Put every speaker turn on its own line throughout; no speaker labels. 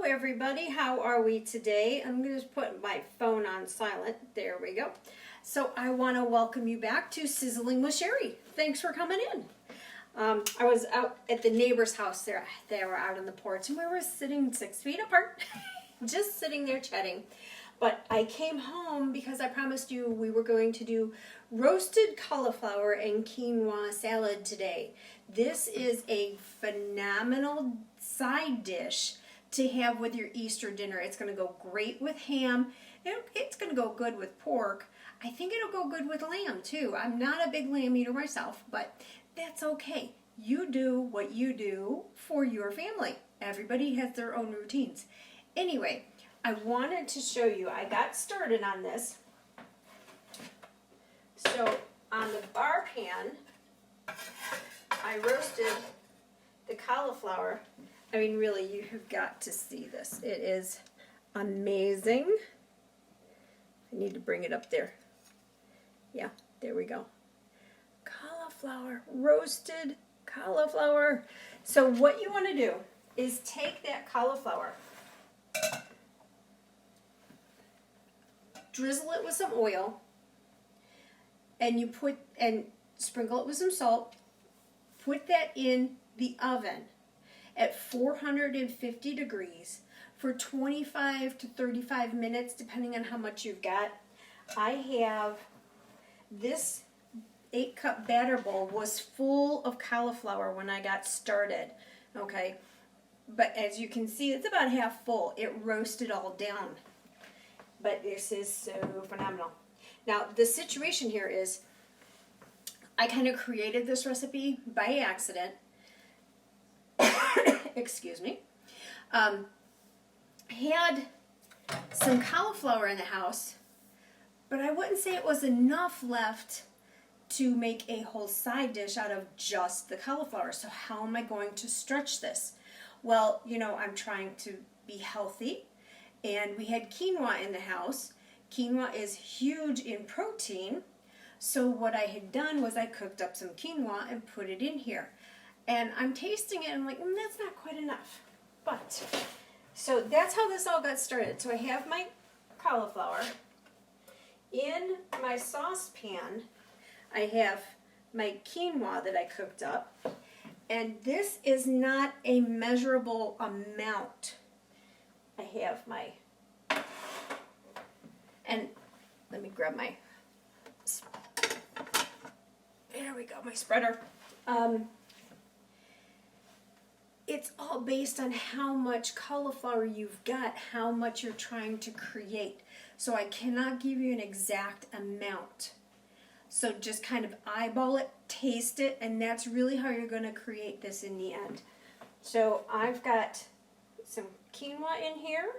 everybody, how are we today? I'm going to put my phone on silent. There we go. So I want to welcome you back to Sizzling with Sherry. Thanks for coming in. I was out at the neighbor's house there. They were out on the porch and we were sitting 6 feet apart, just sitting there chatting. But I came home because I promised you we were going to do roasted cauliflower and quinoa salad today. This is a phenomenal side dish to have with your Easter dinner. It's going to go great with ham. It's going to go good with pork. I think it'll go good with lamb too. I'm not a big lamb eater myself, but that's okay. You do what you do for your family. Everybody has their own routines. Anyway, I wanted to show you, I got started on this. So on the bar pan, I roasted the cauliflower. I mean, really, you have got to see this. It is amazing. I need to bring it up there. Yeah, there we go. Cauliflower, roasted cauliflower. So what you want to do is take that cauliflower, drizzle it with some oil, and sprinkle it with some salt. Put that in the oven at 450 degrees for 25 to 35 minutes, depending on how much you've got. I have this 8-cup batter bowl was full of cauliflower when I got started, okay? But as you can see, it's about half full. It roasted all down. But this is so phenomenal. Now, the situation here is I kind of created this recipe by accident. Excuse me. Had some cauliflower in the house, but I wouldn't say it was enough left to make a whole side dish out of just the cauliflower. So how am I going to stretch this? Well, you know, I'm trying to be healthy, and we had quinoa in the house. Quinoa is huge in protein, so what I had done was I cooked up some quinoa and put it in here. And I'm tasting it and I'm like, that's not quite enough. But, so that's how this all got started. So I have my cauliflower. In my saucepan, I have my quinoa that I cooked up. And this is not a measurable amount. I have my, and let me grab my, there we go, my spreader. It's all based on how much cauliflower you've got, how much you're trying to create. So I cannot give you an exact amount. So just kind of eyeball it, taste it, and that's really how you're going to create this in the end. So I've got some quinoa in here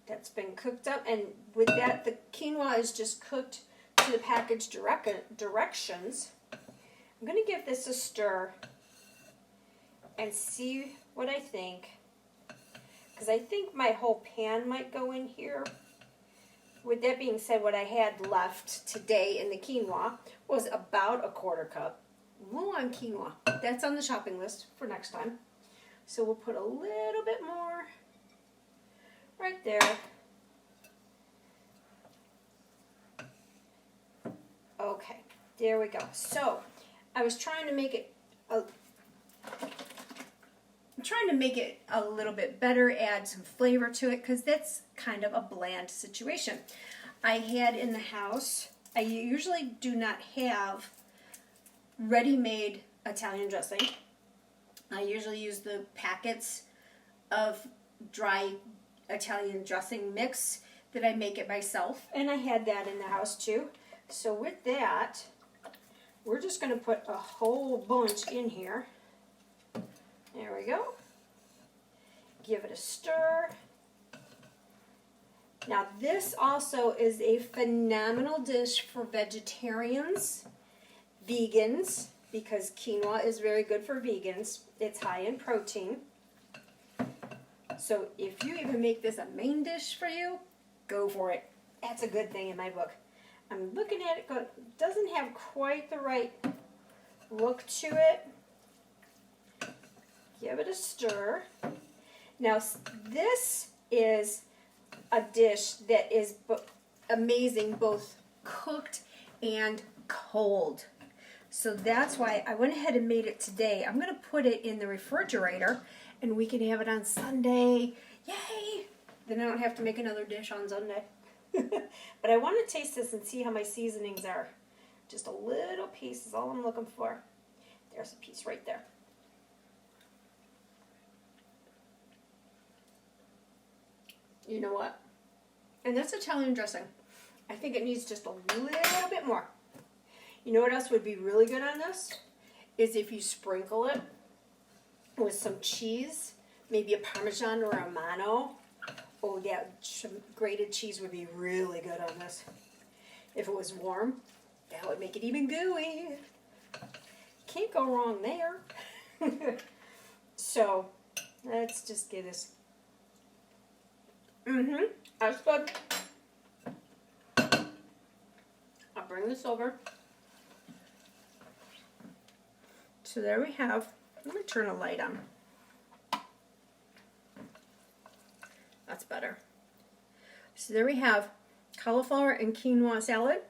that's been cooked up, and with that, the quinoa is just cooked to the package directions. I'm going to give this a stir and see what I think, because I think my whole pan might go in here. With that being said, what I had left today in the quinoa was about a 1/4 cup. Low on quinoa. That's on the shopping list for next time. So we'll put a little bit more right there. Okay, there we go. So I was trying to make it a little bit better, add some flavor to it, because that's kind of a bland situation. I had in the house, I usually do not have ready-made Italian dressing. I usually use the packets of dry Italian dressing mix that I make it myself, and I had that in the house too. So with that, we're just going to put a whole bunch in here. There we go. Give it a stir. Now this also is a phenomenal dish for vegetarians, vegans, because quinoa is very good for vegans. It's high in protein. So if you even make this a main dish for you, go for it. That's a good thing in my book. I'm looking at it, it doesn't have quite the right look to it. Give it a stir. Now, this is a dish that is amazing, both cooked and cold. So that's why I went ahead and made it today. I'm going to put it in the refrigerator, and we can have it on Sunday. Yay! Then I don't have to make another dish on Sunday. But I want to taste this and see how my seasonings are. Just a little piece is all I'm looking for. There's a piece right there. You know what? And that's Italian dressing. I think it needs just a little bit more. You know what else would be really good on this? Is if you sprinkle it with some cheese, maybe a Parmesan or a Romano. Oh yeah, grated cheese would be really good on this. If it was warm, that would make it even gooey. Can't go wrong there. So, let's just get this. That's good. I'll bring this over. So there we have, let me turn a light on. That's better. So there we have cauliflower and quinoa salad.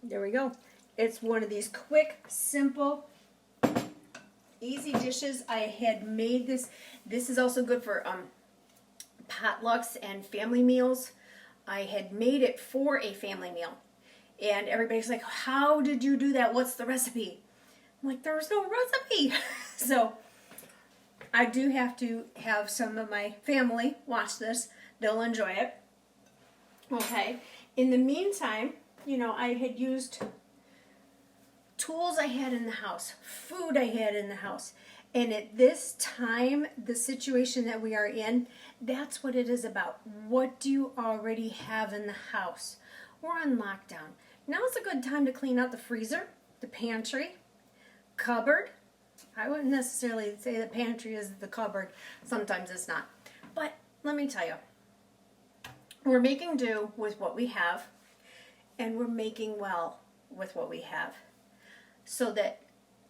There we go. It's one of these quick, simple, easy dishes. I had made this. This is also good for potlucks and family meals. I had made it for a family meal. And everybody's like, how did you do that? What's the recipe? I'm like, there's no recipe. So I do have to have some of my family watch this. They'll enjoy it. Okay. In the meantime, you know, I had used tools I had in the house, food I had in the house. And at this time, the situation that we are in, that's what it is about. What do you already have in the house? We're on lockdown. Now's a good time to clean out the freezer, the pantry, cupboard. I wouldn't necessarily say the pantry is the cupboard. Sometimes it's not. But let me tell you, we're making do with what we have, and we're making well with what we have, so that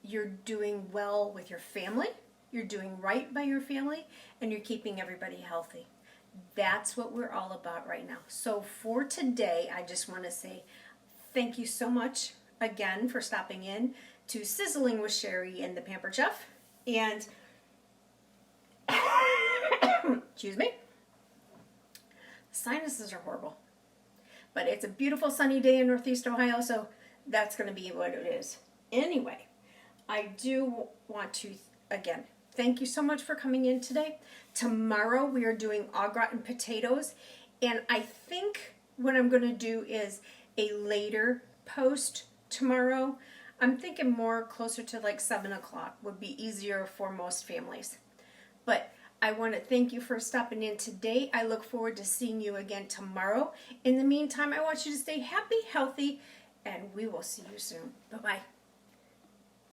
you're doing well with your family, you're doing right by your family, and you're keeping everybody healthy. That's what we're all about right now. So for today, I just want to say thank you so much again for stopping in to Sizzling with Sherry and the Pampered Chef. And, excuse me, sinuses are horrible. But it's a beautiful sunny day in Northeast Ohio, so that's going to be what it is. Anyway, I do want to, again, thank you so much for coming in today. Tomorrow we are doing au gratin potatoes, and I think what I'm going to do is a later post tomorrow. I'm thinking more closer to like 7 o'clock would be easier for most families. But I want to thank you for stopping in today. I look forward to seeing you again tomorrow. In the meantime, I want you to stay happy, healthy, and we will see you soon. Bye-bye.